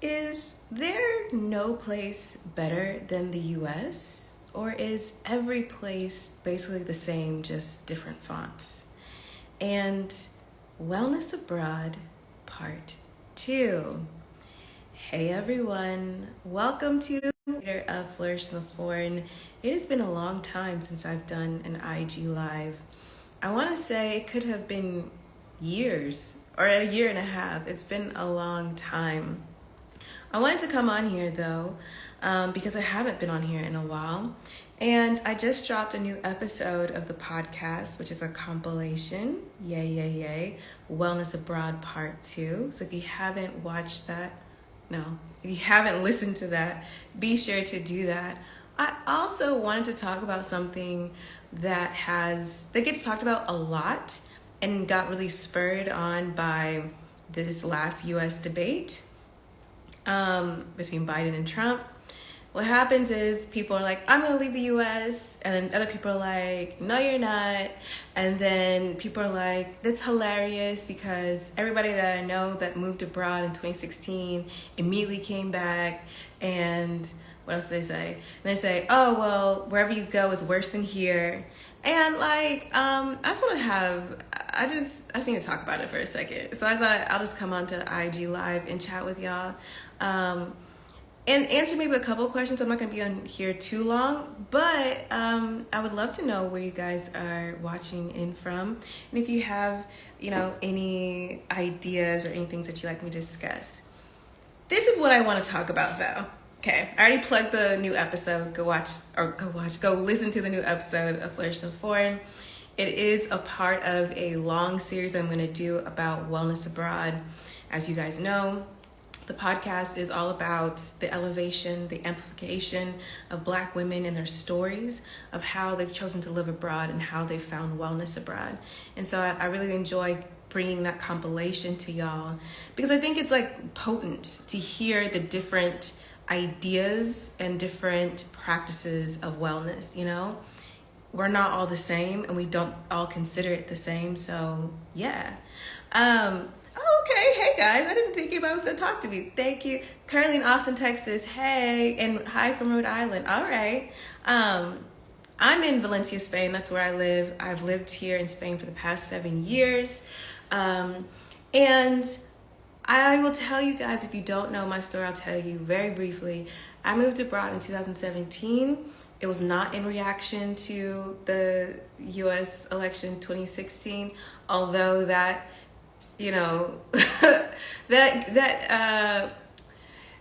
Is there no place better than the US? Or is every place basically the same, just different fonts? And Wellness Abroad, Part 2. Hey everyone, welcome to the creator of Flourish in the Foreign. It has been a long time since I've done an IG Live. I want to say it could have been years or a year and a half. It's been a long time. I wanted to come on here though, because I haven't been on here in a while. And I just dropped a new episode of the podcast, which is a compilation, yay, Wellness Abroad Part 2. So if you haven't watched that, if you haven't listened to that, be sure to do that. I also wanted to talk about something that gets talked about a lot and got really spurred on by this last US debate between Biden and Trump. What happens is people are like, I'm going to leave the US. And then other people are like, no, you're not. And then people are like, that's hilarious because everybody that I know that moved abroad in 2016 immediately came back. And what else do they say? And they say, oh, well, wherever you go is worse than here. And I just need to talk about it for a second. So I thought I'll just come on to IG Live and chat with y'all. And answer maybe a couple of questions. I'm not going to be on here too long, but I would love to know where you guys are watching in from. And if you have, any ideas or any things that you'd like me to discuss. This is what I want to talk about though. Okay, I already plugged the new episode. Go listen to the new episode of Flourish in the Foreign. It is a part of a long series I'm going to do about wellness abroad. As you guys know, the podcast is all about the elevation, the amplification of Black women and their stories of how they've chosen to live abroad and how they've found wellness abroad. And so I really enjoy bringing that compilation to y'all because I think it's potent to hear the different ideas and different practices of wellness. We're not all the same and we don't all consider it the same. So yeah. Okay. Hey guys, I didn't think anybody was going to talk to me. Thank you. Currently in Austin, Texas. Hey, and hi from Rhode Island. All right. I'm in Valencia, Spain. That's where I live. I've lived here in Spain for the past 7 years. And I will tell you guys, if you don't know my story, I'll tell you very briefly. I moved abroad in 2017. It was not in reaction to the US election 2016, although that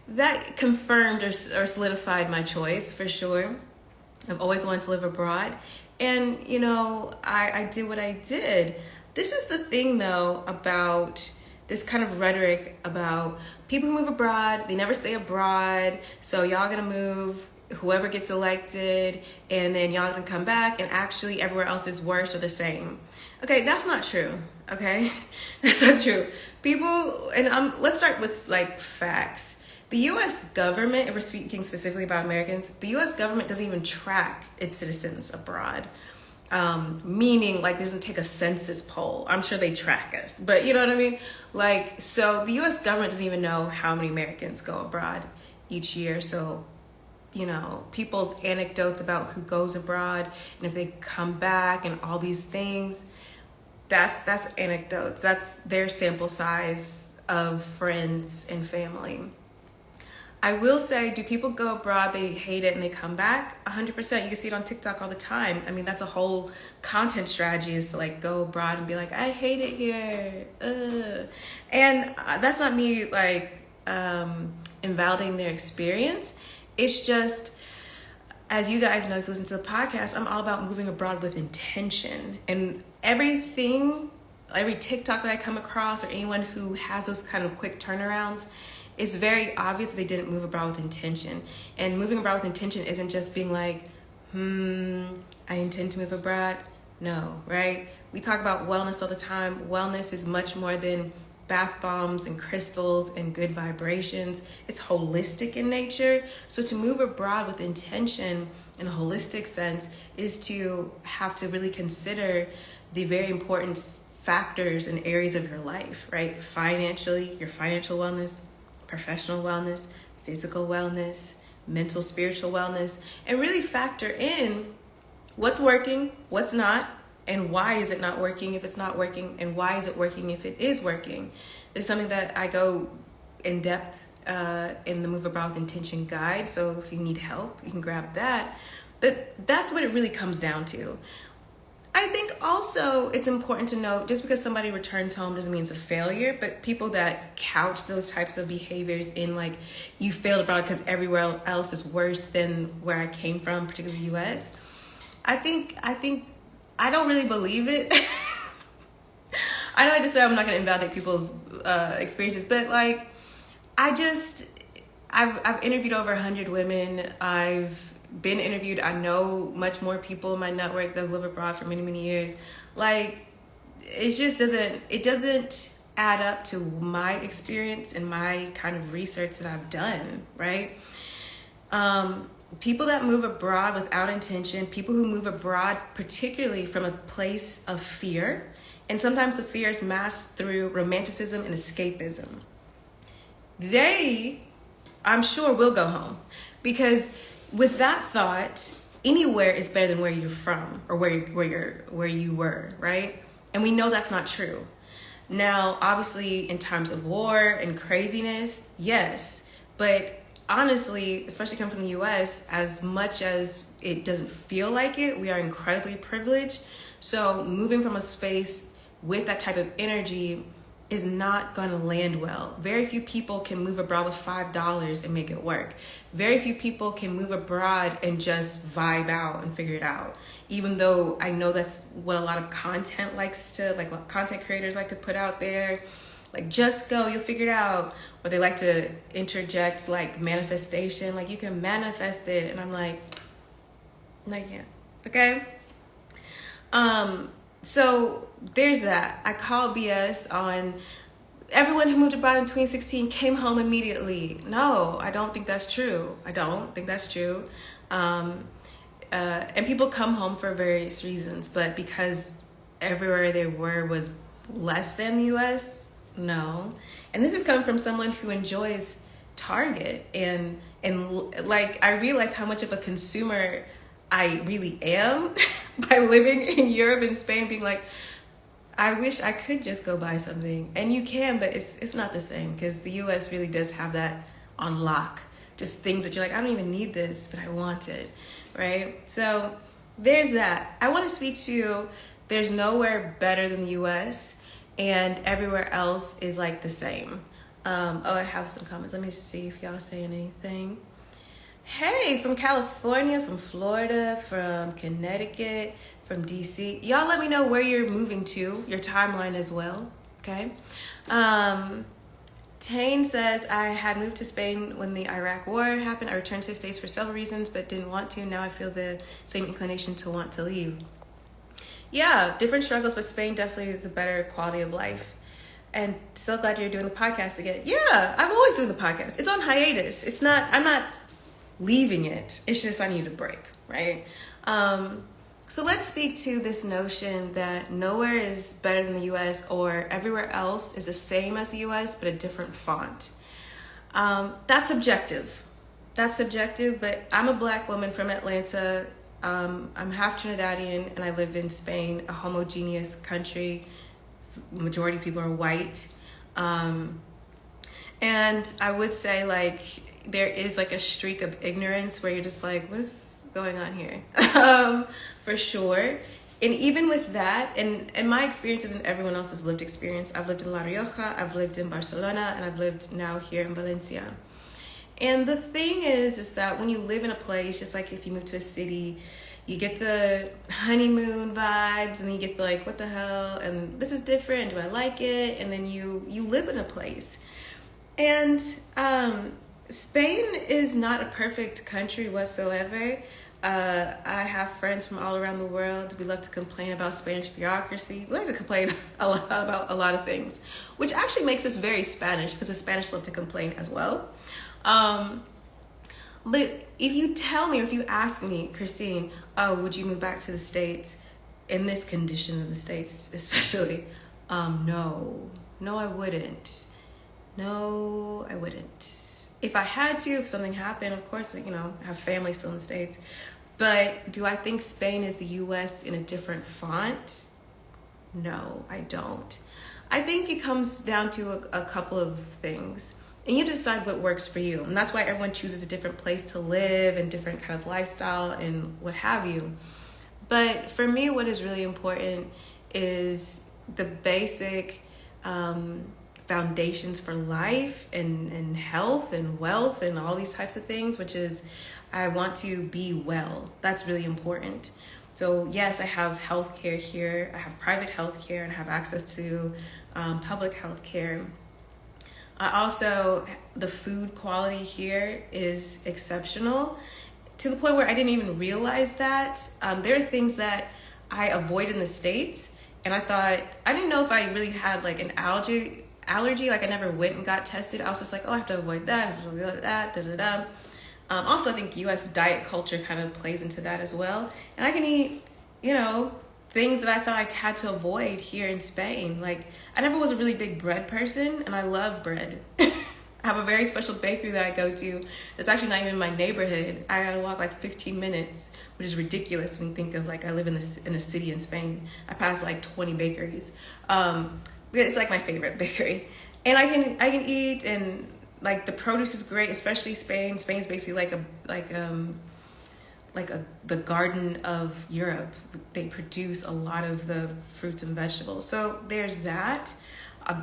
that confirmed or solidified my choice for sure. I've always wanted to live abroad. And, I did what I did. This is the thing, though, about this kind of rhetoric about people who move abroad, they never stay abroad. So y'all gonna move, whoever gets elected, and then y'all gonna come back, and actually everywhere else is worse or the same. Okay, that's not true. Okay, that's not true. People, and let's start with facts. The U.S. government, if we're speaking specifically about Americans, the U.S. government doesn't even track its citizens abroad. Meaning doesn't take a census poll. I'm sure they track us, but you know what I mean? So the U.S. government doesn't even know how many Americans go abroad each year. So, people's anecdotes about who goes abroad and if they come back and all these things, that's anecdotes. That's their sample size of friends and family. I will say, do people go abroad, they hate it, and they come back? 100%. You can see it on TikTok all the time. I mean, that's a whole content strategy is to go abroad and be like, I hate it here. And that's not me invalidating their experience. It's just, as you guys know, if you listen to the podcast, I'm all about moving abroad with intention. And every TikTok that I come across or anyone who has those kind of quick turnarounds, it's very obvious they didn't move abroad with intention. And moving abroad with intention isn't just being I intend to move abroad. No, right? We talk about wellness all the time. Wellness is much more than bath bombs and crystals and good vibrations. It's holistic in nature. So to move abroad with intention in a holistic sense is to have to really consider the very important factors and areas of your life, right? Financially, your financial wellness, professional wellness, physical wellness, mental, spiritual wellness, and really factor in what's working, what's not, and why is it not working if it's not working, and why is it working if it is working. It's something that I go in depth in the Move Abroad with Intention guide. So if you need help, you can grab that. But that's what it really comes down to. I think also it's important to note, just because somebody returns home doesn't mean it's a failure, but people that couch those types of behaviors in like, you failed abroad because everywhere else is worse than where I came from, particularly the US. I think I don't really believe it. I know I just said I'm not going to invalidate people's experiences, but like, I've interviewed over 100 women. I've been interviewed. I know much more people in my network that live abroad for many, many years. Like, it just doesn't add up to my experience and my kind of research that I've done, right? People that move abroad without intention, people who move abroad particularly from a place of fear, and sometimes the fear is masked through romanticism and escapism, they, I'm sure, will go home, because with that thought, anywhere is better than where you're from or where you were, right? And we know that's not true. Now, obviously, in times of war and craziness, yes, but honestly, especially coming from the US, as much as it doesn't feel like it, we are incredibly privileged. So moving from a space with that type of energy is not going to land well. Very few people can move abroad with $5 and make it work. Very few people can move abroad and just vibe out and figure it out. Even though I know that's what a lot of content content creators like to put out there. Like, just go, you'll figure it out. Or they like to interject like manifestation, like you can manifest it. And I'm like, no, you can't. Okay? So there's that. I call BS on everyone who moved abroad in 2016 came home immediately. No, I don't think that's true. And people come home for various reasons, but because everywhere they were was less than the US, no. And this is coming from someone who enjoys Target, and like, I realize how much of a consumer I really am by living in Europe and Spain, being like, I wish I could just go buy something. And you can, but it's not the same, because the US really does have that on lock. Just things that you're like, I don't even need this, but I want it, right? So there's that. I want to speak to, there's nowhere better than the US, and everywhere else is like the same. I have some comments. Let me see if y'all are saying anything. Hey, from California, from Florida, from Connecticut, from DC. Y'all let me know where you're moving to, your timeline as well, okay? Tane says, I had moved to Spain when the Iraq war happened. I returned to the States for several reasons, but didn't want to. Now I feel the same inclination to want to leave. Yeah, different struggles, but Spain definitely is a better quality of life. And so glad you're doing the podcast again. Yeah, I've always doing the podcast. It's on hiatus. I'm not leaving it. It's just I need a break, right? So let's speak to this notion that nowhere is better than the US, or everywhere else is the same as the US but a different font. That's subjective. But I'm a Black woman from Atlanta. I'm half Trinidadian, and I live in Spain, a homogeneous country. Majority of people are white. And I would say, like, there is like a streak of ignorance where you're just like, what's going on here? For sure. And even with that, and my experience isn't everyone else's lived experience. I've lived in La Rioja, I've lived in Barcelona, and I've lived now here in Valencia. And the thing is that when you live in a place, just like if you move to a city, you get the honeymoon vibes, and then you get the like, what the hell? And this is different. Do I like it? And then you live in a place. And Spain is not a perfect country whatsoever. I have friends from all around the world. We love to complain about Spanish bureaucracy. We like to complain a lot about a lot of things, which actually makes us very Spanish, because the Spanish love to complain as well. But if you tell me, or if you ask me, Christine, would you move back to the States in this condition of the States, especially? No, I wouldn't. No, I wouldn't. If I had to, if something happened, of course, I have family still in the States. But do I think Spain is the US in a different font? No, I don't. I think it comes down to a couple of things. And you decide what works for you. And that's why everyone chooses a different place to live and different kind of lifestyle and what have you. But for me, what is really important is the basic foundations for life and health and wealth and all these types of things, which is I want to be well. That's really important. So yes, I have healthcare here. I have private healthcare and have access to public healthcare. The food quality here is exceptional to the point where I didn't even realize that. There are things that I avoid in the States, and I didn't know if I really had like an allergy. Like I never went and got tested. I was just like, oh, I have to avoid that, I have to avoid that, da-da-da. Also, I think US diet culture kind of plays into that as well. And I can eat, things that I thought I had to avoid here in Spain. Like, I never was a really big bread person, and I love bread. I have a very special bakery that I go to that's actually not even in my neighborhood. I gotta walk like 15 minutes, which is ridiculous when you think of like I live in a city in Spain. I pass like 20 bakeries. It's like my favorite bakery. And I can eat, and like the produce is great, especially Spain. Spain's basically the garden of Europe. They produce a lot of the fruits and vegetables. So there's that.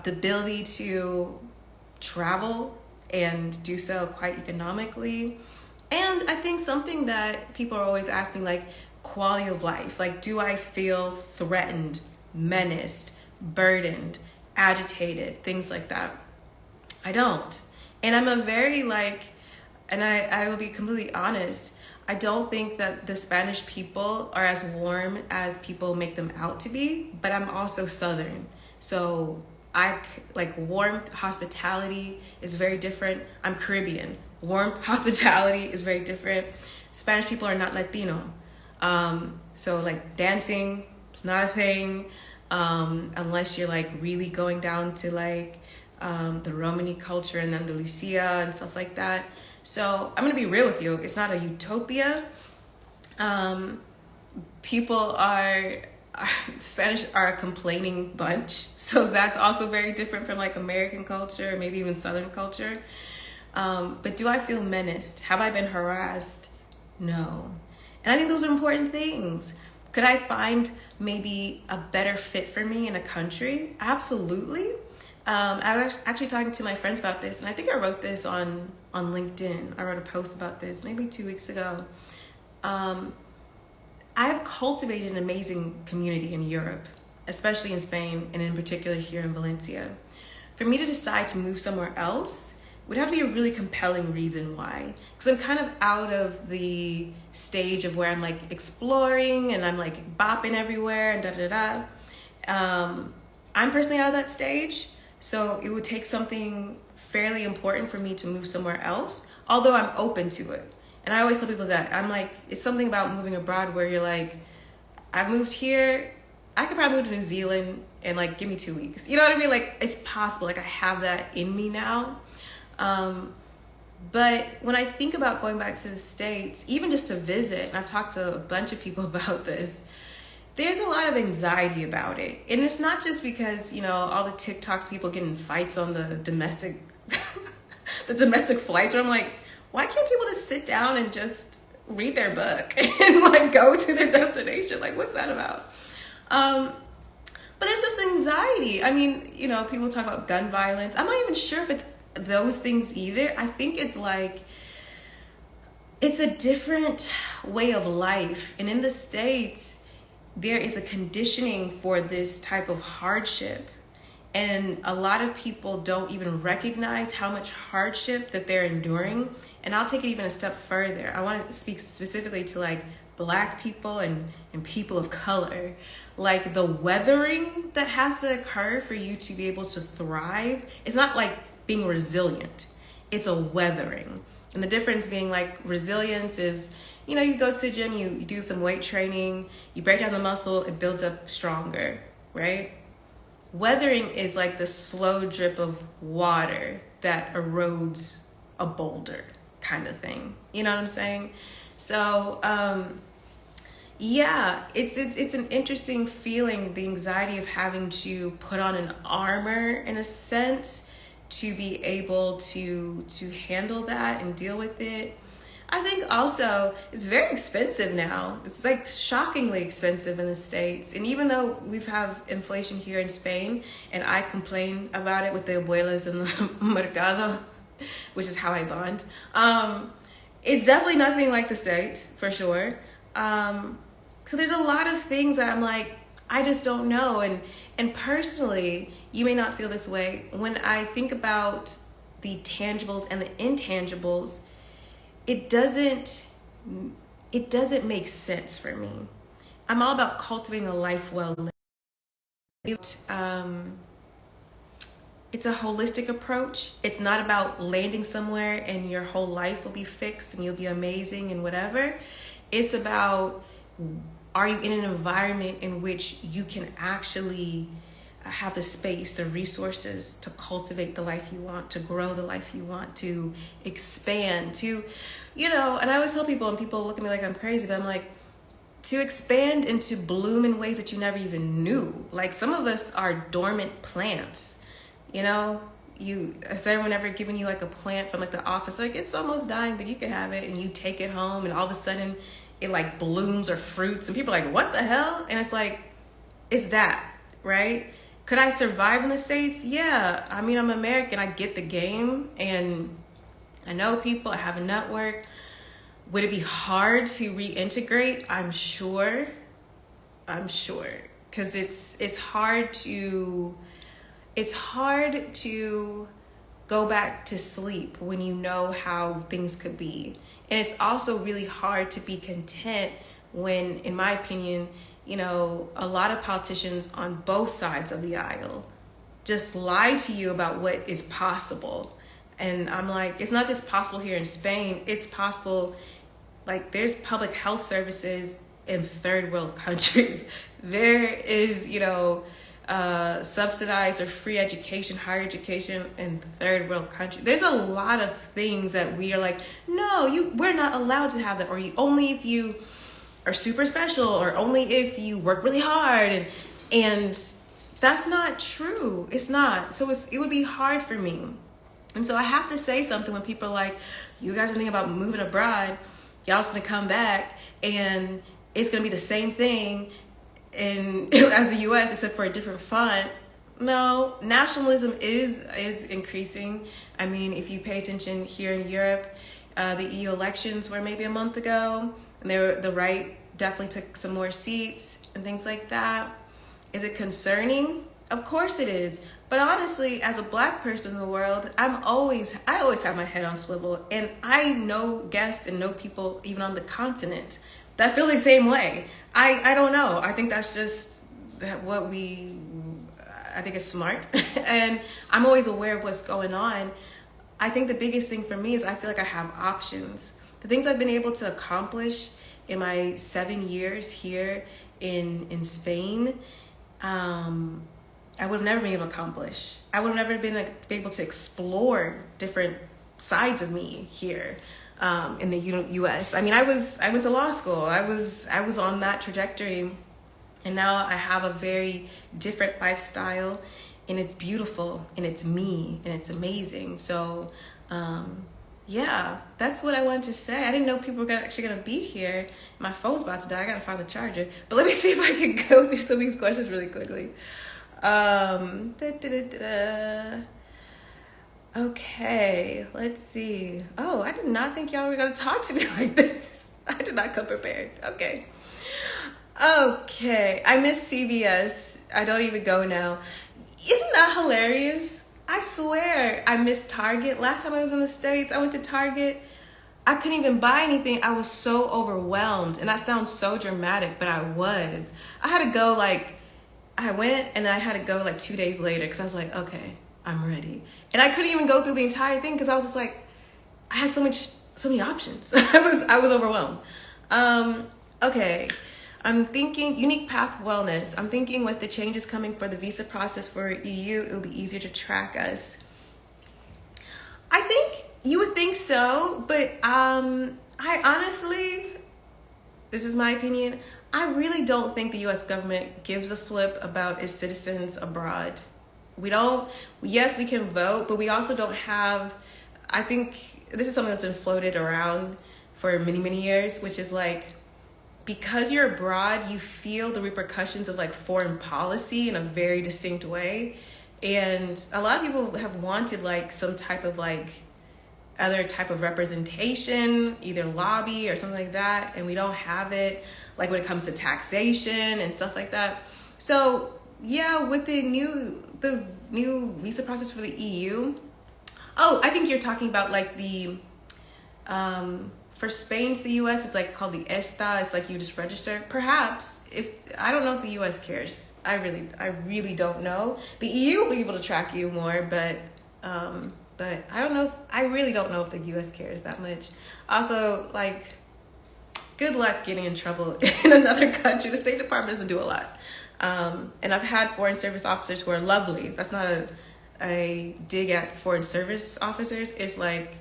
The ability to travel and do so quite economically. And I think something that people are always asking, like quality of life. Like, do I feel threatened, menaced, burdened, agitated, things like that? I don't. And I'm I will be completely honest, I don't think that the Spanish people are as warm as people make them out to be, but I'm also Southern. So warmth, hospitality is very different. I'm Caribbean. Warmth, hospitality is very different. Spanish people are not Latino. So like dancing, it's not a thing, unless you're like really going down to like the Romani culture and Andalusia and stuff like that. So I'm gonna be real with you. It's not a utopia. Spanish are a complaining bunch. So that's also very different from like American culture, maybe even Southern culture. But do I feel menaced? Have I been harassed? No. And I think those are important things. Could I find maybe a better fit for me in a country? Absolutely. I was actually talking to my friends about this, and I think I wrote this on LinkedIn. I wrote a post about this maybe 2 weeks ago. I have cultivated an amazing community in Europe, especially in Spain, and in particular here in Valencia. For me to decide to move somewhere else would have to be a really compelling reason why. Because I'm kind of out of the stage of where I'm like exploring and I'm like bopping everywhere and da-da-da. I'm personally out of that stage. So it would take something fairly important for me to move somewhere else, although I'm open to it. And I always tell people that I'm like, it's something about moving abroad where you're like, I moved here, I could probably move to New Zealand and like, give me 2 weeks. You know what I mean? Like, it's possible. Like, I have that in me now. But when I think about going back to the States, even just to visit, and I've talked to a bunch of people about this, there's a lot of anxiety about it. And it's not just because, all the TikToks, people getting in fights on the domestic flights, where I'm like, why can't people just sit down and just read their book and like go to their destination? Like, what's that about? But there's this anxiety. I mean, people talk about gun violence. I'm not even sure if it's those things either. I think it's like, it's a different way of life. And in the States, there is a conditioning for this type of hardship. And a lot of people don't even recognize how much hardship that they're enduring. And I'll take it even a step further. I want to speak specifically to like Black people and people of color. Like the weathering that has to occur for you to be able to thrive. It's not like being resilient. It's a weathering. And the difference being like resilience is, you go to the gym, you do some weight training, you break down the muscle, it builds up stronger, right? weathering is like the slow drip of water that erodes a boulder kind of thing. You know what I'm saying? So, yeah, it's an interesting feeling, the anxiety of having to put on an armor in a sense to be able to handle that and deal with it. I think also it's very expensive now. It's like shockingly expensive in the States. And even though we've have inflation here in Spain, and I complain about it with the abuelas in the mercado, which is how I bond, it's definitely nothing like the States, for sure. So there's a lot of things that I'm like, I just don't know. And personally, you may not feel this way. When I think about the tangibles and the intangibles, it doesn't make sense for me. I'm all about cultivating a life well lived. It's a holistic approach. It's not about landing somewhere and your whole life will be fixed and you'll be amazing and whatever. It's about, are you in an environment in which you can actually have the space, the resources to cultivate the life you want, to grow the life you want, to expand, to, you know, and I always tell people, and people look at me like I'm crazy, but I'm like, to expand and to bloom in ways that you never even knew. Like some of us are dormant plants, you know? Has everyone ever given you like a plant from like the office? Like it's almost dying, but you can have it, and you take it home and all of a sudden it like blooms or fruits and people are like, what the hell? And it's like, it's that, right? Could I survive in the States? Yeah. I mean, I'm American. I get the game and I know people. I have a network. Would it be hard to reintegrate? I'm sure. Because it's hard to go back to sleep when you know how things could be. And it's also really hard to be content when, in my opinion, you know, a lot of politicians on both sides of the aisle just lie to you about what is possible. And I'm like, it's not just possible here in Spain, it's possible, like there's public health services in third world countries. There is, you know, subsidized or free education, higher education in third world countries. There's a lot of things that we are like, no, we're not allowed to have that, or only if you are super special, or only if you work really hard, and that's not true. It's not. So it would be hard for me. And so I have to say something when people are like, you guys are thinking about moving abroad, y'all's gonna come back and it's gonna be the same thing as the US except for a different font. No, nationalism is increasing. I mean, if you pay attention here in Europe, the EU elections were maybe a month ago, and the right definitely took some more seats and things like that. Is it concerning? Of course it is. But honestly, as a Black person in the world, I always have my head on swivel, and I know guests and know people even on the continent that feel the same way. I don't know. I think that's just I think it's smart. And I'm always aware of what's going on. I think the biggest thing for me is I feel like I have options. The things I've been able to accomplish in my 7 years here in Spain, I would have never been able to accomplish. I would have never been able to explore different sides of me here in the U.S. I mean, I went to law school. I was on that trajectory, and now I have a very different lifestyle, and it's beautiful, and it's me, and it's amazing. So, yeah, that's what I wanted to say. I didn't know people were actually gonna be here. My phone's about to die. I gotta find the charger. But let me see if I can go through some of these questions really quickly. Okay, let's see. Oh, I did not think y'all were gonna talk to me like this. I did not come prepared. Okay, I miss CVS. I don't even go now. Isn't that hilarious? I swear I miss Target. Last time I was in the States, I went to Target. I couldn't even buy anything. I was so overwhelmed. And that sounds so dramatic, but I was. I had to go I went and then I had to go 2 days later because I was like, okay, I'm ready. And I couldn't even go through the entire thing because I was just like, I had so many options. I was overwhelmed. Okay. I'm thinking unique path wellness. I'm thinking with the changes coming for the visa process for EU, it will be easier to track us. I think you would think so, but I honestly, this is my opinion, I really don't think the US government gives a flip about its citizens abroad. We don't, yes, we can vote, but we also don't have, I think this is something that's been floated around for many, many years, which is like, because you're abroad, you feel the repercussions of like foreign policy in a very distinct way. And a lot of people have wanted like some type of like other type of representation, either lobby or something like that. And we don't have it like when it comes to taxation and stuff like that. So yeah, with the new visa process for the EU. Oh, I think you're talking about like the, for Spain to the US, it's like called the ESTA. It's like you just register. Perhaps I don't know if the US cares. I really don't know. The EU will be able to track you more, but I don't know. I really don't know if the US cares that much. Also, like, good luck getting in trouble in another country. The State Department doesn't do a lot. And I've had foreign service officers who are lovely. That's not a dig at foreign service officers. It's like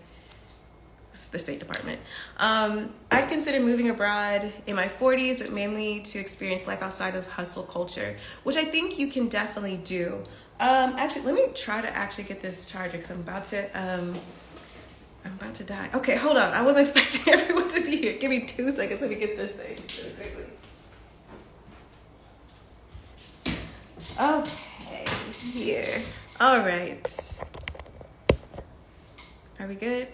the State Department. I'd consider moving abroad in my 40s, but mainly to experience life outside of hustle culture, which I think you can definitely do. Actually, let me try to actually get this charger because I'm about to die. Okay, hold on. I wasn't expecting everyone to be here. Give me 2 seconds. Let me get this thing really quickly. Okay, here. All right. Are we good?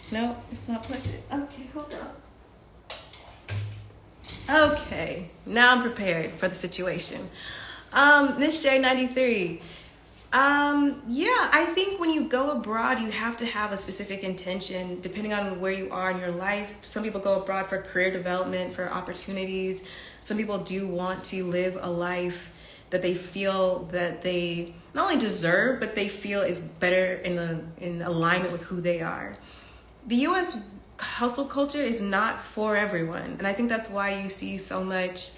No, it's not plugged in. Okay, hold on. Okay, now I'm prepared for the situation. Miss J93. Yeah, I think when you go abroad, you have to have a specific intention depending on where you are in your life. Some people go abroad for career development, for opportunities. Some people do want to live a life that they feel that they not only deserve, but they feel is better in alignment with who they are. The US hustle culture is not for everyone. And I think that's why you see so much,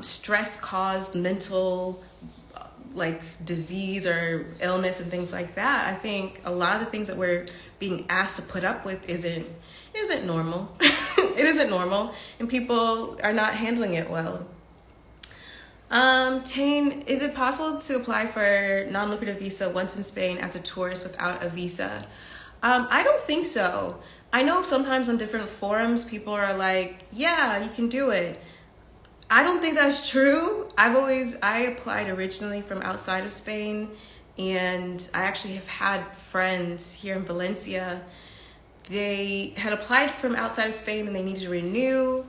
stress caused mental like disease or illness and things like that. I think a lot of the things that we're being asked to put up with isn't normal. It isn't normal, and people are not handling it well. Tane, is it possible to apply for non-lucrative visa once in Spain as a tourist without a visa? I don't think so. I know sometimes on different forums, people are like, yeah, you can do it. I don't think that's true. I applied originally from outside of Spain, and I actually have had friends here in Valencia. They had applied from outside of Spain and they needed to renew.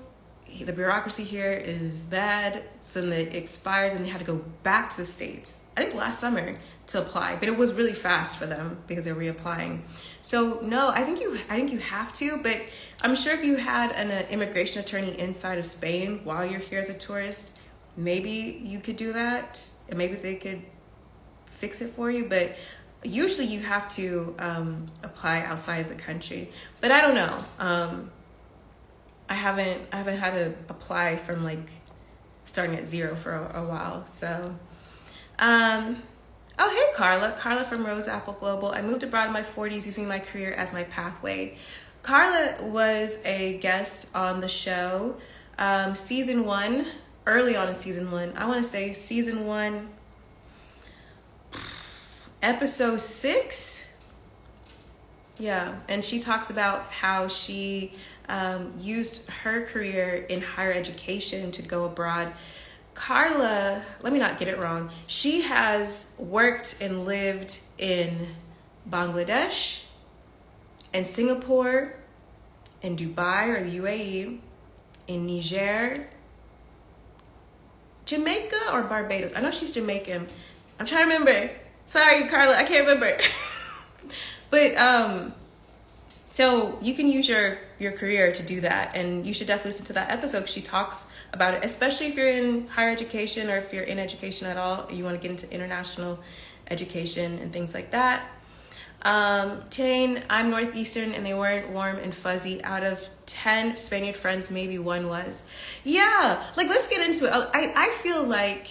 The bureaucracy here is bad, so then it expires and they had to go back to the States, I think last summer, to apply. But it was really fast for them because they're reapplying. So no, I think you have to, but I'm sure if you had an immigration attorney inside of Spain while you're here as a tourist, maybe you could do that and maybe they could fix it for you. But usually you have to apply outside of the country. But I don't know. I haven't had to apply from like starting at zero for a while. So, oh, hey, Carla from Rose Apple Global. I moved abroad in my 40s using my career as my pathway. Carla was a guest on the show, season 1, early on in season 1. I want to say season 1, episode 6. Yeah, and she talks about how she used her career in higher education to go abroad. Carla, let me not get it wrong. She has worked and lived in Bangladesh and Singapore, in Dubai or the UAE, in Niger, Jamaica or Barbados. I know she's Jamaican. I'm trying to remember. Sorry, Carla, I can't remember. But so you can use your career to do that, and you should definitely listen to that episode because she talks about it, especially if you're in higher education or if you're in education at all, you want to get into international education and things like that. Tane, I'm Northeastern and they weren't warm and fuzzy. Out of 10 Spaniard friends, maybe one was. Yeah, like let's get into it. I feel like,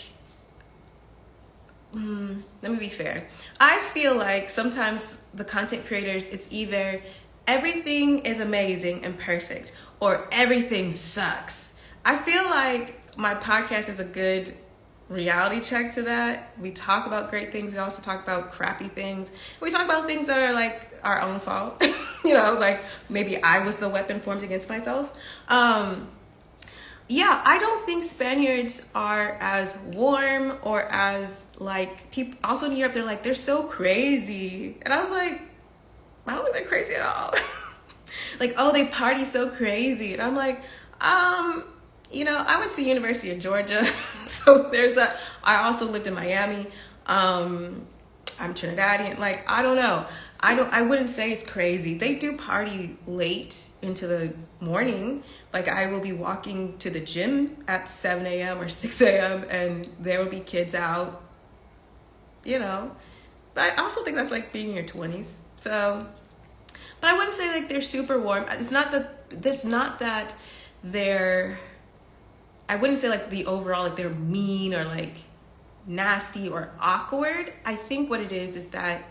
let me be fair. I feel like sometimes the content creators, it's either everything is amazing and perfect or everything sucks. I feel like my podcast is a good reality check to that. We talk about great things. We also talk about crappy things. We talk about things that are like our own fault. You know, like maybe I was the weapon formed against myself. Yeah, I don't think Spaniards are as warm or as like people. Also in Europe, they're like, they're so crazy. And I was like, I don't think they're crazy at all. Like, oh, they party so crazy. And I'm like, you know, I went to the University of Georgia. So I also lived in Miami. I'm Trinidadian. Like, I don't know. I wouldn't say it's crazy. They do party late into the morning. Like I will be walking to the gym at 7 a.m. or 6 a.m. and there will be kids out, you know. But I also think that's like being in your 20s. So, but I wouldn't say like they're super warm. It's not that they're, I wouldn't say like the overall, like they're mean or like nasty or awkward. I think what it is that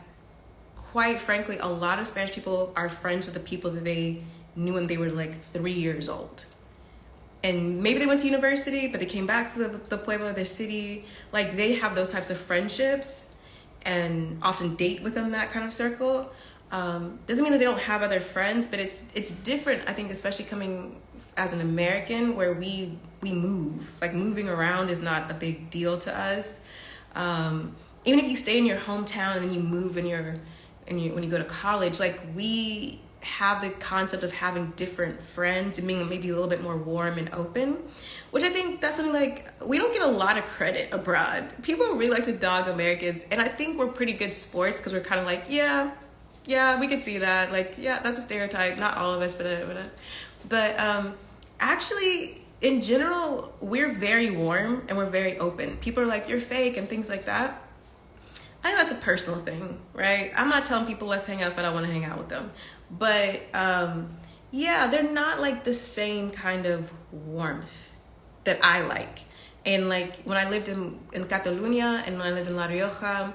quite frankly, a lot of Spanish people are friends with the people that they knew when they were like 3 years old. And maybe they went to university, but they came back to the pueblo, their city. Like they have those types of friendships and often date within that kind of circle. Doesn't mean that they don't have other friends, but it's different, I think, especially coming as an American where we move. Like moving around is not a big deal to us. Even if you stay in your hometown and then you move when you go to college, like we have the concept of having different friends and being maybe a little bit more warm and open, which I think that's something like we don't get a lot of credit abroad. People really like to dog Americans, and I think we're pretty good sports because we're kind of like, yeah, we could see that. Like, yeah, that's a stereotype. Not all of us, but actually, in general, we're very warm and we're very open. People are like, you're fake and things like that. I think that's a personal thing, right? I'm not telling people let's hang out if I don't want to hang out with them. But yeah, they're not like the same kind of warmth that I like. And like when I lived in Catalonia and when I lived in La Rioja,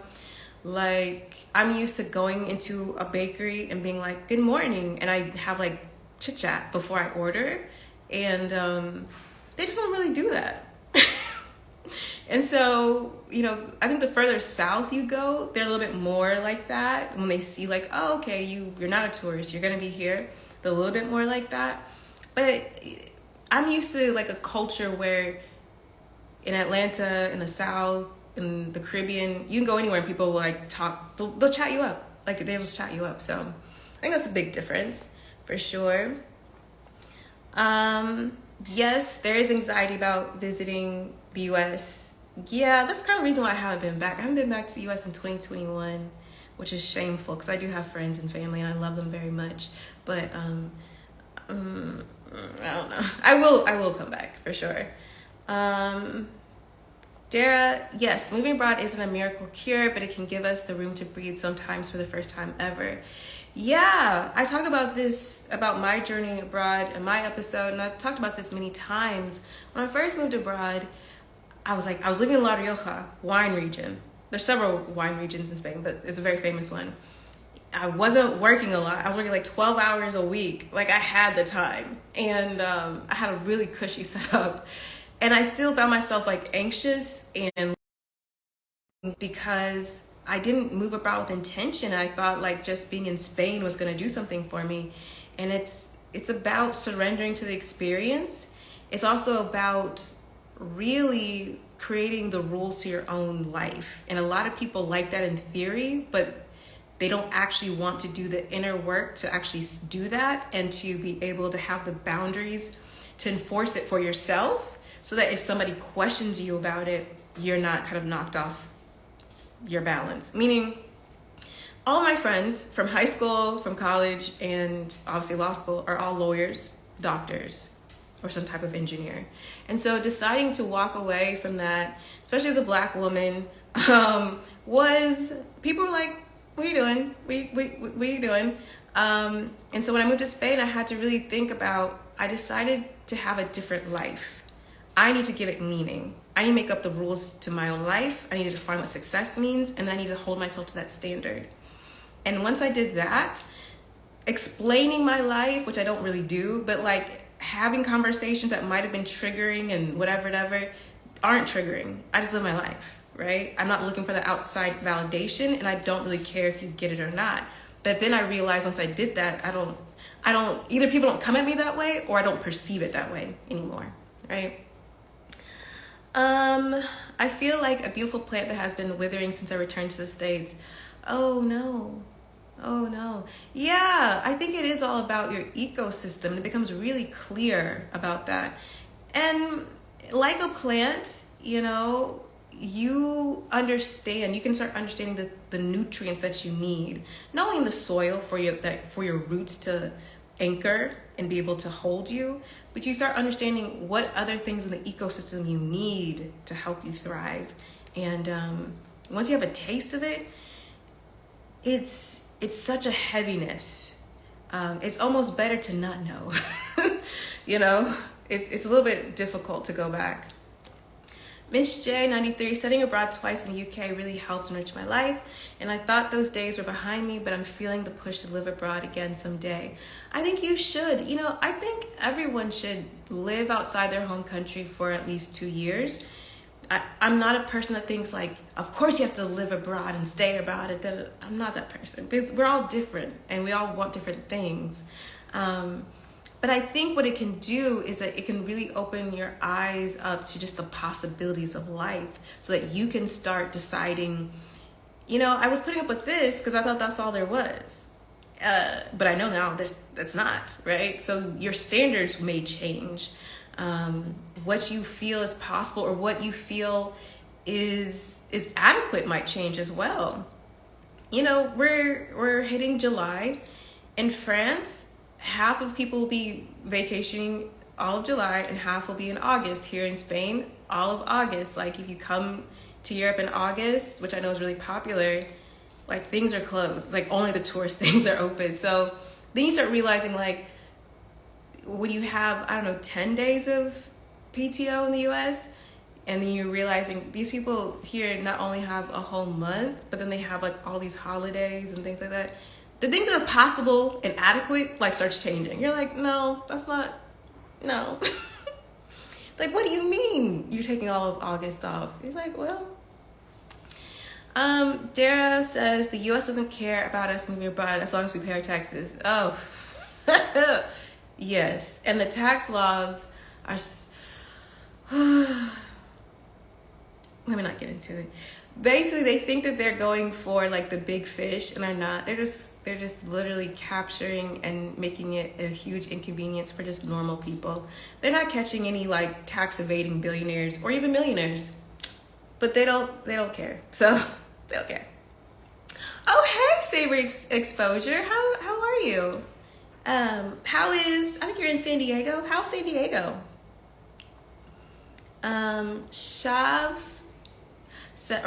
like I'm used to going into a bakery and being like, good morning. And I have like chit chat before I order. And they just don't really do that. And so, you know, I think the further south you go, they're a little bit more like that. When they see like, oh, okay, you're not a tourist, you're going to be here. They're a little bit more like that. But I'm used to like a culture where in Atlanta, in the South, in the Caribbean, you can go anywhere and people will like talk, they'll chat you up. Like they'll just chat you up. So I think that's a big difference for sure. Yes, there is anxiety about visiting the US. Yeah, that's kind of the reason why I haven't been back. I haven't been back to the US in 2021, which is shameful because I do have friends and family and I love them very much. But I don't know. I will come back for sure. Dara, yes, moving abroad isn't a miracle cure, but it can give us the room to breathe sometimes for the first time ever. Yeah, I talk about this, about my journey abroad in my episode, and I've talked about this many times. When I first moved abroad, I was living in La Rioja, wine region. There's several wine regions in Spain, but it's a very famous one. I wasn't working a lot. I was working like 12 hours a week. Like I had the time, and I had a really cushy setup. And I still found myself like anxious, and because I didn't move abroad with intention. I thought like just being in Spain was going to do something for me. And it's about surrendering to the experience. It's also about really creating the rules to your own life. And a lot of people like that in theory, but they don't actually want to do the inner work to actually do that and to be able to have the boundaries to enforce it for yourself so that if somebody questions you about it, you're not kind of knocked off your balance. Meaning all my friends from high school, from college, and obviously law school are all lawyers, doctors, or some type of engineer. And so deciding to walk away from that, especially as a Black woman, was, people were like, what are you doing? What are you doing? And so when I moved to Spain, I had to really think about, I decided to have a different life. I need to give it meaning. I need to make up the rules to my own life. I need to define what success means, and then I need to hold myself to that standard. And once I did that, explaining my life, which I don't really do, but like having conversations that might have been triggering and whatever, aren't triggering. I just live my life, right? I'm not looking for the outside validation, and I don't really care if you get it or not. But then I realized once I did that, I don't, either people don't come at me that way or I don't perceive it that way anymore, right? I feel like a beautiful plant that has been withering since I returned to the States. Oh no. Yeah, I think it is all about your ecosystem, and it becomes really clear about that. And like a plant, you know, you can start understanding the nutrients that you need, not only in the soil for your roots to anchor and be able to hold you, but you start understanding what other things in the ecosystem you need to help you thrive. And once you have a taste of it, it's such a heaviness. It's almost better to not know. You know, it's a little bit difficult to go back. Miss J93, studying abroad twice in the UK really helped enrich my life, and I thought those days were behind me, but I'm feeling the push to live abroad again someday. I think you should. You know, I think everyone should live outside their home country for at least 2 years. I'm not a person that thinks like, of course you have to live abroad and stay abroad. I'm not that person, because we're all different and we all want different things. But I think what it can do is that it can really open your eyes up to just the possibilities of life, so that you can start deciding, you know, I was putting up with this because I thought that's all there was. But I know now that's not, right? So your standards may change. What you feel is possible or what you feel is adequate might change as well. You know, we're hitting July. In France, half of people will be vacationing all of July and half will be in August. Here in Spain, all of August. Like if you come to Europe in August, which I know is really popular, like things are closed. Like only the tourist things are open. So then you start realizing like when you have, I don't know, 10 days of PTO in the US, and then you're realizing these people here not only have a whole month, but then they have like all these holidays and things like that. The things that are possible and adequate like starts changing. You're like, no, that's not, no. Like, what do you mean you're taking all of August off? He's like, well, Dara says the US doesn't care about us moving abroad as long as we pay our taxes. Oh, yes. And the tax laws are, let me not get into it. Basically, they think that they're going for like the big fish, and they're not. They're just literally capturing and making it a huge inconvenience for just normal people. They're not catching any like tax evading billionaires or even millionaires, but they don't care. So they don't care. Oh, hey, Saber Exposure. How are you? How is? I think you're in San Diego. How's San Diego? Shav says,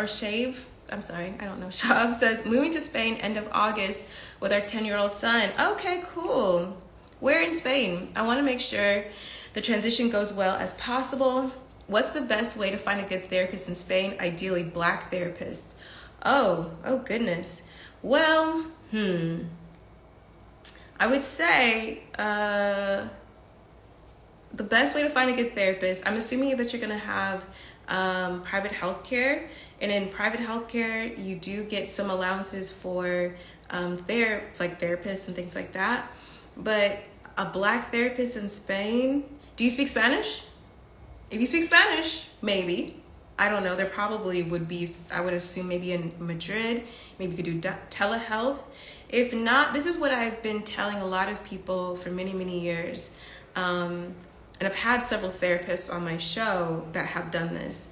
moving to Spain end of August with our 10-year-old son. Okay, cool. Where in Spain? I want to make sure the transition goes well as possible. What's the best way to find a good therapist in Spain? Ideally, Black therapist. Oh goodness. Well, I would say the best way to find a good therapist, I'm assuming that you're going to have private healthcare, and in private healthcare you do get some allowances for therapists and things like that. But a Black therapist in Spain, do you speak Spanish? If you speak Spanish, maybe. I don't know. There probably would be, I would assume maybe in Madrid, maybe you could do telehealth. If not, this is what I've been telling a lot of people for many, many years. And I've had several therapists on my show that have done this,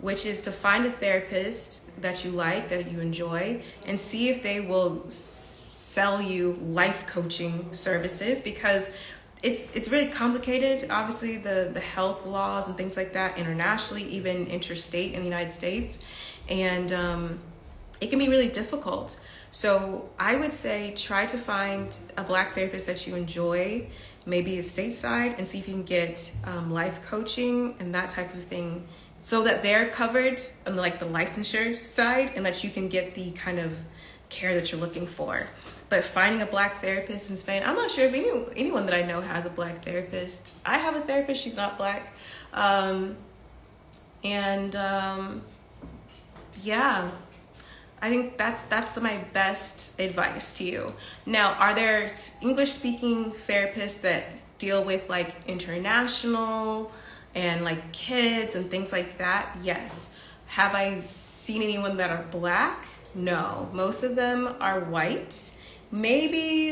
which is to find a therapist that you like, that you enjoy, and see if they will sell you life coaching services, because it's really complicated. Obviously, the health laws and things like that internationally, even interstate in the United States. And it can be really difficult. So I would say try to find a Black therapist that you enjoy, maybe a stateside, and see if you can get life coaching and that type of thing, so that they're covered on like the licensure side, and that you can get the kind of care that you're looking for. But finding a Black therapist in Spain, I'm not sure if anyone that I know has a Black therapist. I have a therapist, she's not Black. Yeah, I think that's my best advice to you. Now, are there English-speaking therapists that deal with like international and like kids and things like that? Yes. Have I seen anyone that are Black? No. Most of them are white. Maybe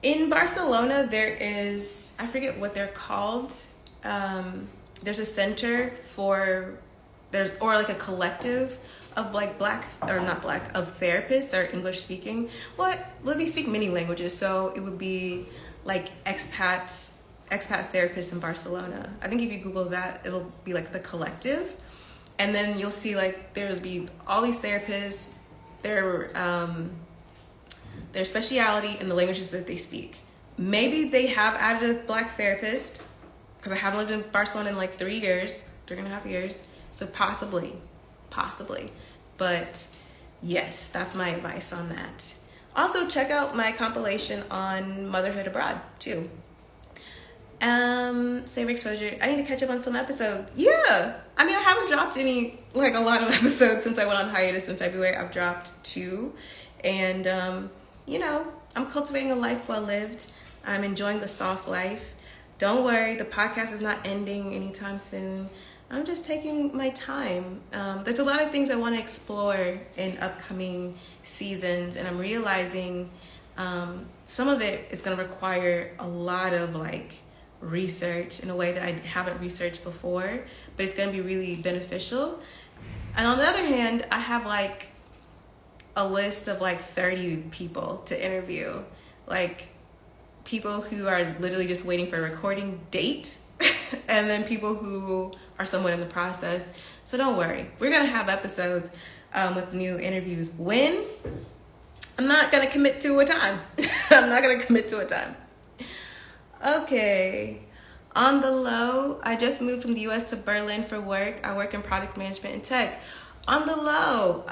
in Barcelona there is, I forget what they're called. There's a center or like a collective of like Black, or not Black, of therapists that are English speaking. Well, they speak many languages, so it would be like expat therapists in Barcelona. I think if you Google that, it'll be like the collective, and then you'll see like there'll be all these therapists, their speciality in the languages that they speak. Maybe they have added a Black therapist, because I haven't lived in Barcelona in like 3.5 years. So possibly. But yes, that's my advice on that. Also, check out my compilation on motherhood abroad too. Savor exposure. I need to catch up on some episodes. Yeah. I mean, I haven't dropped a lot of episodes since I went on hiatus in February. I've dropped 2. And, I'm cultivating a life well lived. I'm enjoying the soft life. Don't worry, the podcast is not ending anytime soon. I'm just taking my time. There's a lot of things I want to explore in upcoming seasons, and I'm realizing some of it is going to require a lot of like research in a way that I haven't researched before, but it's going to be really beneficial. And on the other hand, I have like a list of like 30 people to interview, like people who are literally just waiting for a recording date, and then people who are somewhat in the process. So don't worry, we're gonna have episodes with new interviews. When? I'm not gonna commit to a time. Okay, on the low, I just moved from the US to Berlin for work. I work in product management and tech. On the low,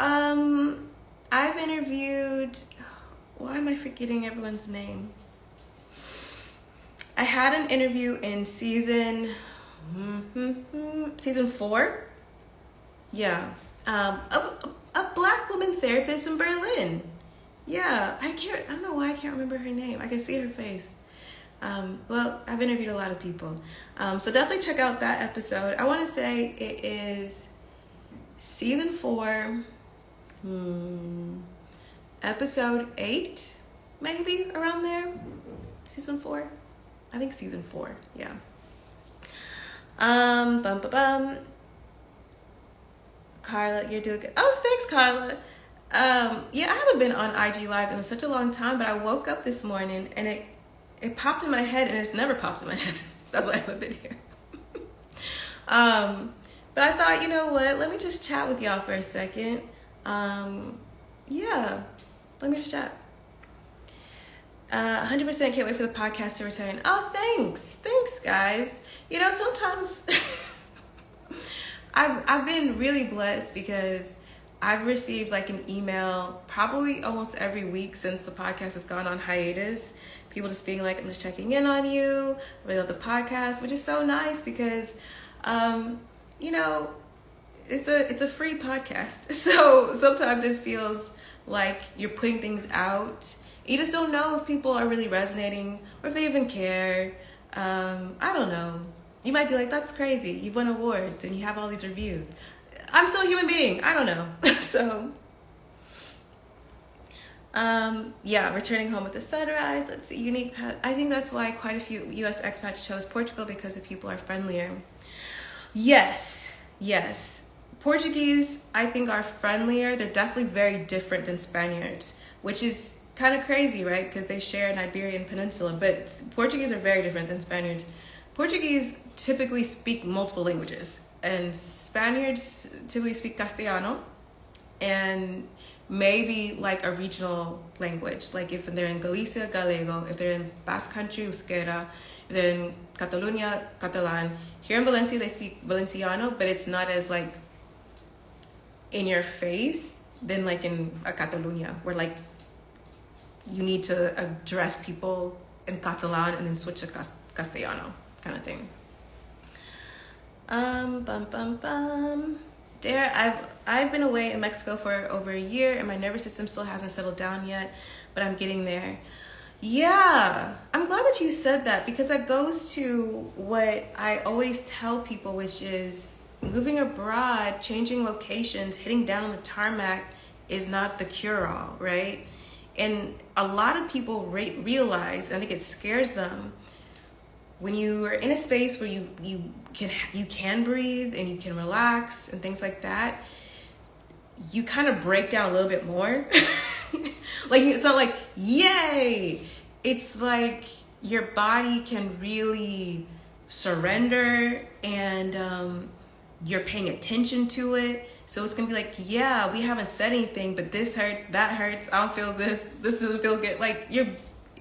I've interviewed, why am I forgetting everyone's name? I had an interview in season 4. Yeah. A Black woman therapist in Berlin. Yeah. I don't know why I can't remember her name. I can see her face. Well, I've interviewed a lot of people. So definitely check out that episode. I want to say it is season 4, episode 8, maybe around there. Season 4. I think season 4, yeah. Carla, you're doing good. Oh, thanks, Carla. Yeah, I haven't been on IG Live in such a long time, but I woke up this morning and it popped in my head, and it's never popped in my head. That's why I haven't been here. But I thought, you know what? Let me just chat with y'all for a second. Yeah, let me just chat. 100% can't wait for the podcast to return. Oh, thanks, guys. Sometimes I've been really blessed because I've received like an email probably almost every week since the podcast has gone on hiatus. People just being like, I'm just checking in on you. I really love the podcast, which is so nice because, it's a free podcast. So sometimes it feels like you're putting things out. You just don't know if people are really resonating or if they even care. I don't know. You might be like, that's crazy. You've won awards and you have all these reviews. I'm still a human being. I don't know. So, returning home with the sunrise. Let's see, unique. I think that's why quite a few U.S. expats chose Portugal, because the people are friendlier. Yes. Portuguese, I think, are friendlier. They're definitely very different than Spaniards, which is kind of crazy, right? Because they share an Iberian Peninsula, but Portuguese are very different than Spaniards. Portuguese typically speak multiple languages. and Spaniards typically speak Castellano, and maybe like a regional language. Like if they're in Galicia, Gallego. If they're in Basque Country, Euskera. If they're in Catalonia, Catalan. Here in Valencia, they speak Valenciano, but it's not as like in your face than like in Catalonia, where like you need to address people in Catalan and then switch to Castellano kind of thing. I've been away in Mexico for over a year, and my nervous system still hasn't settled down yet, but I'm getting there. Yeah, I'm glad that you said that, because that goes to what I always tell people, which is moving abroad, changing locations, hitting down on the tarmac is not the cure-all, right? And a lot of people realize, and I think it scares them, when you are in a space where you can breathe and you can relax and things like that, you kind of break down a little bit more. Like, it's not like, yay! It's like your body can really surrender, and you're paying attention to it. So it's gonna be like, yeah, we haven't said anything, but this hurts, that hurts, I don't feel this doesn't feel good. Like,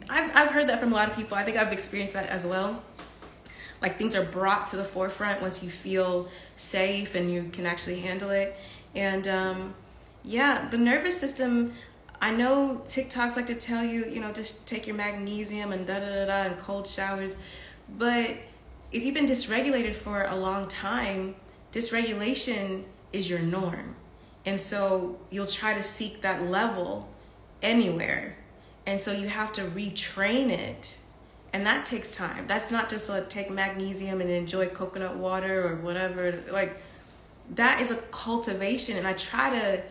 I've heard that from a lot of people. I think I've experienced that as well. Like, things are brought to the forefront once you feel safe and you can actually handle it. And yeah, the nervous system, I know TikToks like to tell you, just take your magnesium and da-da-da-da and cold showers. But if you've been dysregulated for a long time, dysregulation is your norm. And so you'll try to seek that level anywhere. And so you have to retrain it. And that takes time. That's not just like take magnesium and enjoy coconut water or whatever. Like, that is a cultivation. And I try to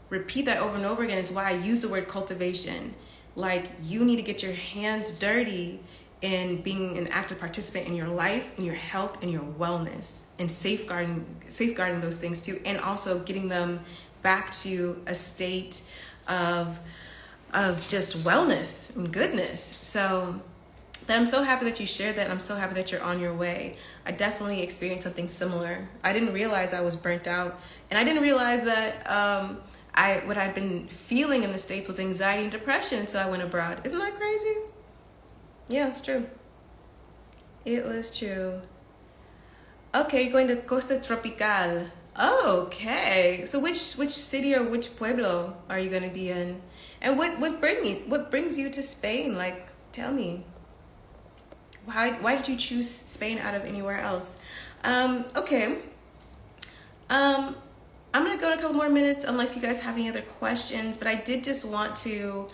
repeat that over and over again. It's why I use the word cultivation. Like, you need to get your hands dirty in being an active participant in your life, in your health, and your wellness, and safeguarding those things too. And also getting them back to a state of just wellness and goodness. So I'm so happy that you shared that, and I'm so happy that you're on your way. I definitely experienced something similar. I didn't realize I was burnt out, and I didn't realize that what I've been feeling in the States was anxiety and depression until I went abroad. Isn't that crazy? Yeah, it's true. It was true. Okay, you're going to Costa Tropical. Okay. So which city or which pueblo are you going to be in? And what brings you to Spain? Like, tell me. Why did you choose Spain out of anywhere else? Okay. I'm going to go in a couple more minutes unless you guys have any other questions, but I did just want to,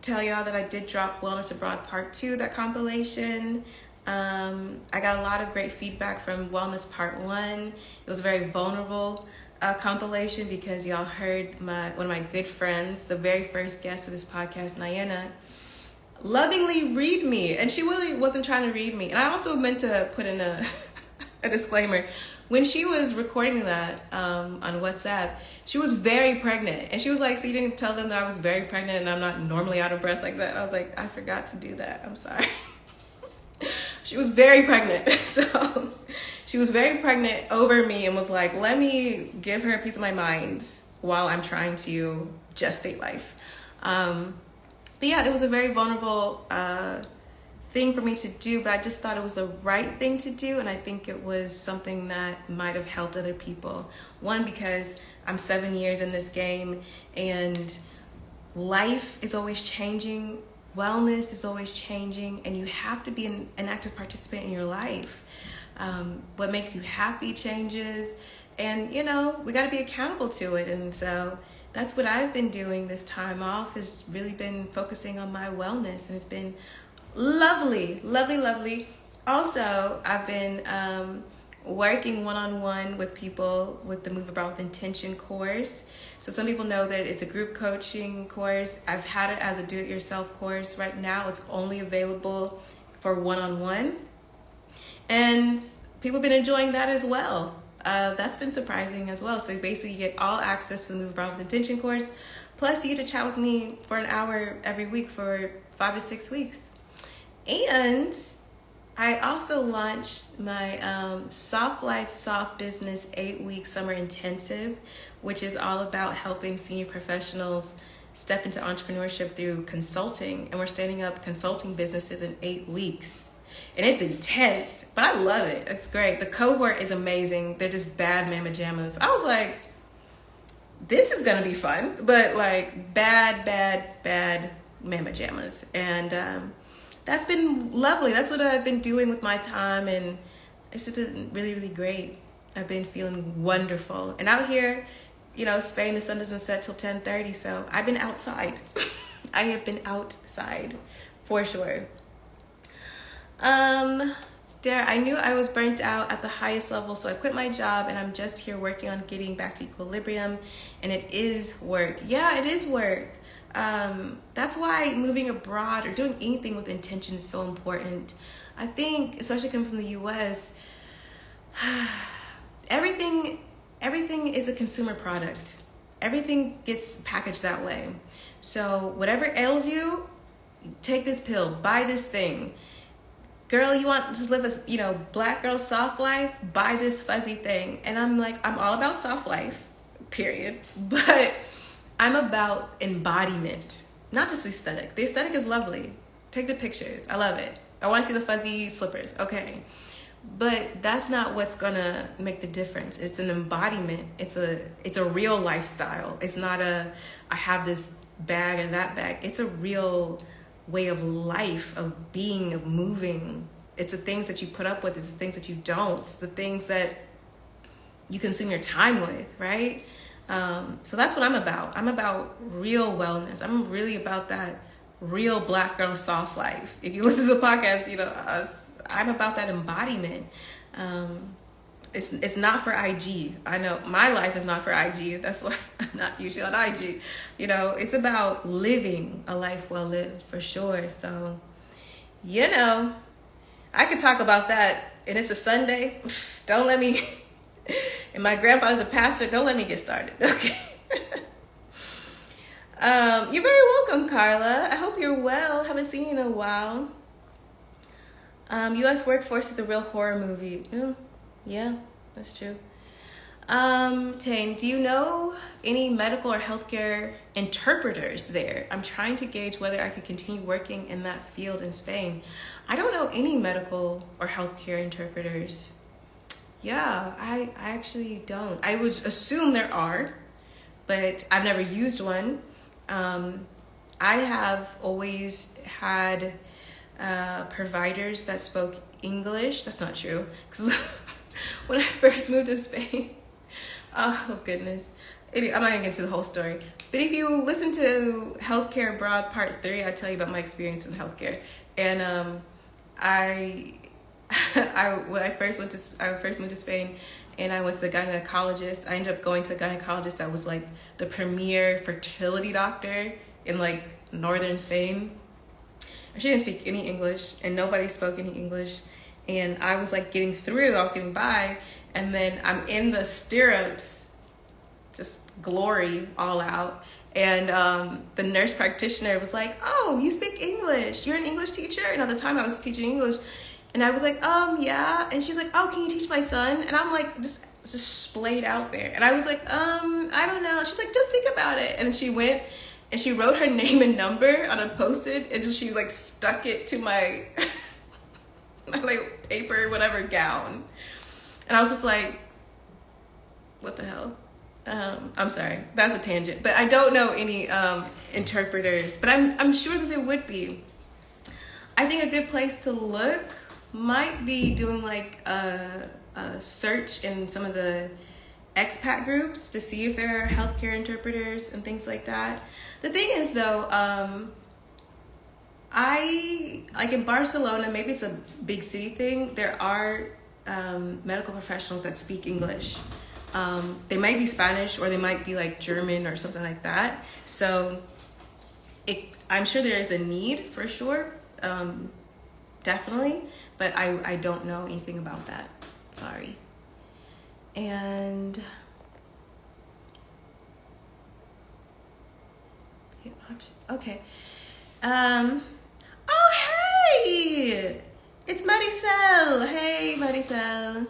tell y'all that I did drop Wellness Abroad Part 2, that compilation. I got a lot of great feedback from Wellness Part 1. It was a very vulnerable compilation because y'all heard one of my good friends, the very first guest of this podcast, Nayana, lovingly read me. And she really wasn't trying to read me. And I also meant to put in a disclaimer. When she was recording that on WhatsApp, she was very pregnant. And she was like, so you didn't tell them that I was very pregnant and I'm not normally out of breath like that? I was like, I forgot to do that. I'm sorry. She was very pregnant. So she was very pregnant over me and was like, let me give her a piece of my mind while I'm trying to gestate life. But yeah, it was a very vulnerable thing for me to do, but I just thought it was the right thing to do, and I think it was something that might have helped other people. One, because I'm 7 years in this game, and life is always changing, wellness is always changing, and you have to be an active participant in your life. What makes you happy changes, and we got to be accountable to it. And so that's what I've been doing this time off, has really been focusing on my wellness, and it's been lovely, lovely, lovely. Also, I've been working one-on-one with people with the Move Abroad with Intention course. So some people know that it's a group coaching course. I've had it as a do-it-yourself course. Right now, it's only available for one-on-one. And people have been enjoying that as well. That's been surprising as well. So basically, you get all access to the Move Abroad with Intention course. Plus, you get to chat with me for an hour every week for 5 to 6 weeks. And I also launched my Soft Life, Soft Business 8-week summer intensive, which is all about helping senior professionals step into entrepreneurship through consulting. And we're standing up consulting businesses in 8 weeks. And it's intense, but I love it. It's great. The cohort is amazing. They're just bad mama jammas. I was like, this is going to be fun, but like bad mama jammas. And that's been lovely. That's what I've been doing with my time, and it's just been really, really great. I've been feeling wonderful. And out here, Spain, the sun doesn't set till 10:30, so I've been outside. I have been outside for sure. I knew I was burnt out at the highest level, so I quit my job, and I'm just here working on getting back to equilibrium, and it is work. Yeah, it is work. That's why moving abroad or doing anything with intention is so important. I think, especially coming from the US, everything is a consumer product. Everything gets packaged that way. So whatever ails you, take this pill, buy this thing. Girl, you want to live a, black girl soft life, buy this fuzzy thing. And I'm all about soft life, period. But I'm about embodiment, not just aesthetic. The aesthetic is lovely. Take the pictures. I love it. I want to see the fuzzy slippers. Okay. But that's not what's gonna make the difference. It's an embodiment. It's a real lifestyle. It's not I have this bag and that bag. It's a real way of life, of being, of moving. It's the things that you put up with. It's the things that you don't. It's the things that you consume your time with, right? So that's what I'm about. I'm about real wellness. I'm really about that real black girl soft life. If you listen to the podcast, I'm about that embodiment. It's not for IG. I know my life is not for IG. That's why I'm not usually on IG. It's about living a life well lived, for sure. So, I could talk about that, and it's a Sunday. Don't let me, and my grandfather's a pastor, don't let me get started, okay? You're very welcome, Carla. I hope you're well. Haven't seen you in a while. U.S. workforce is the real horror movie. Yeah, that's true. Tane, do you know any medical or healthcare interpreters there? I'm trying to gauge whether I could continue working in that field in Spain. I don't know any medical or healthcare interpreters. Yeah, I actually don't. I would assume there are, but I've never used one. I have always had providers that spoke English. That's not true, because when I first moved to Spain, oh goodness, anyway, I'm not gonna get into the whole story, but if you listen to Healthcare Abroad Part 3, I tell you about my experience in healthcare. And when I first went to Spain, and I went to the gynecologist. I ended up going to a gynecologist that was like the premier fertility doctor in like northern Spain. She didn't speak any English, and nobody spoke any English. And I was like getting through, I was getting by, and then I'm in the stirrups, just glory all out. And the nurse practitioner was like, "Oh, you speak English? You're an English teacher?" And at the time I was teaching English. And I was like, yeah. And she's like, "Oh, can you teach my son?" And I'm like, just splayed out there. And I was like, I don't know. She's like, "Just think about it." And she went and she wrote her name and number on a Post-it, and she like stuck it to my my like paper, whatever gown. And I was just like, what the hell? I'm sorry, that's a tangent. But I don't know any interpreters, but I'm sure that there would be. I think a good place to look might be doing like a search in some of the expat groups to see if there are healthcare interpreters and things like that. The thing is though, I like in Barcelona, maybe it's a big city thing, there are medical professionals that speak English. They might be Spanish, or they might be like German or something like that. So I'm sure there is a need for sure, definitely, but I don't know anything about that. Sorry. And okay. Oh, hey! It's Maricel. Hey, Maricel.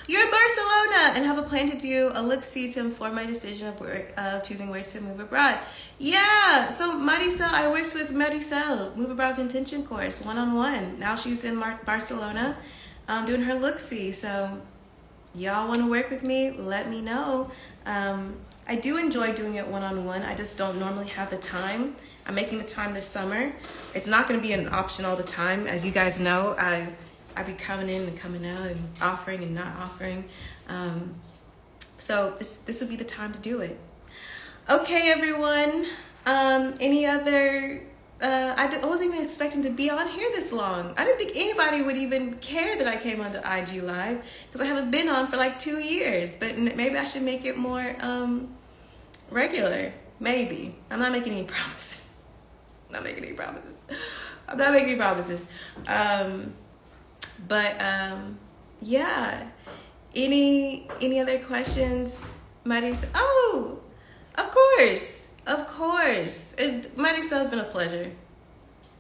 You're in Barcelona and have a plan to do a look-see to inform my decision of choosing where to move abroad. Yeah, so Maricel, I worked with Maricel, Move Abroad with Intention course, one-on-one. Now she's in Barcelona doing her look-see. So y'all want to work with me, let me know. I do enjoy doing it one-on-one. I just don't normally have the time. I'm making the time this summer. It's not going to be an option all the time. As you guys know, I be coming in and coming out and offering and not offering. So this would be the time to do it. Okay, everyone. Any other... I wasn't even expecting to be on here this long. I didn't think anybody would even care that I came on to IG Live because I haven't been on for like 2 years. But maybe I should make it more regular. Maybe. I'm not making any promises. I'm not making any promises. Yeah. Any other questions? Maddie's. Oh, of course. Maricel has been a pleasure.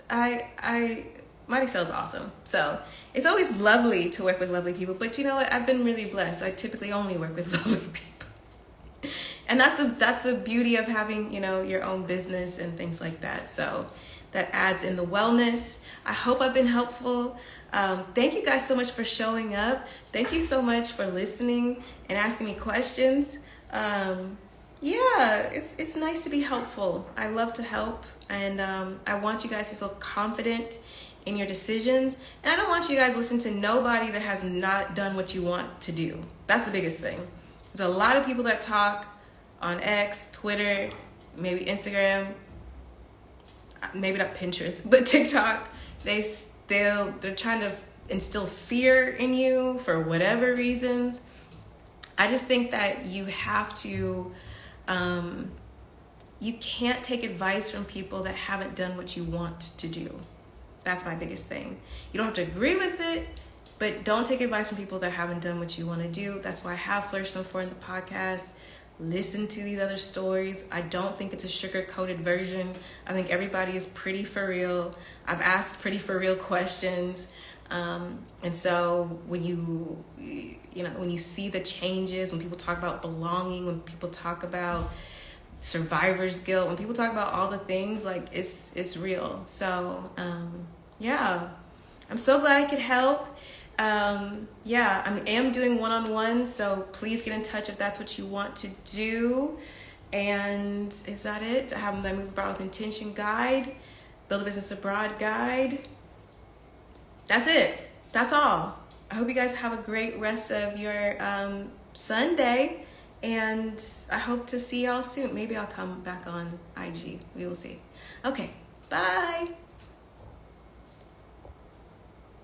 Maricel is awesome. So it's always lovely to work with lovely people. But you know what? I've been really blessed. I typically only work with lovely people. And that's the beauty of having, your own business and things like that. So that adds in the wellness. I hope I've been helpful. Thank you guys so much for showing up. Thank you so much for listening and asking me questions. Yeah, it's nice to be helpful. I love to help, and I want you guys to feel confident in your decisions. And I don't want you guys to listen to nobody that has not done what you want to do. That's the biggest thing. There's a lot of people that talk on X, Twitter, maybe Instagram, maybe not Pinterest, but TikTok. They're trying to instill fear in you for whatever reasons. I just think that you have to, you can't take advice from people that haven't done what you want to do. That's my biggest thing. You don't have to agree with it, but don't take advice from people that haven't done what you want to do. That's why I have Flourish in the podcast. Listen to these other stories. I don't think it's a sugar-coated version. I think everybody is pretty for real. I've asked pretty for real questions. And so when when you see the changes, when people talk about belonging, when people talk about survivor's guilt, when people talk about all the things, like it's real. So, yeah, I'm so glad I could help. Yeah, I am doing one-on-one, so please get in touch if that's what you want to do. And is that it? I have my Move Abroad with Intention guide, Build a Business Abroad guide. That's it. That's all. I hope you guys have a great rest of your Sunday, and I hope to see y'all soon. Maybe I'll come back on IG. We will see. Okay, bye.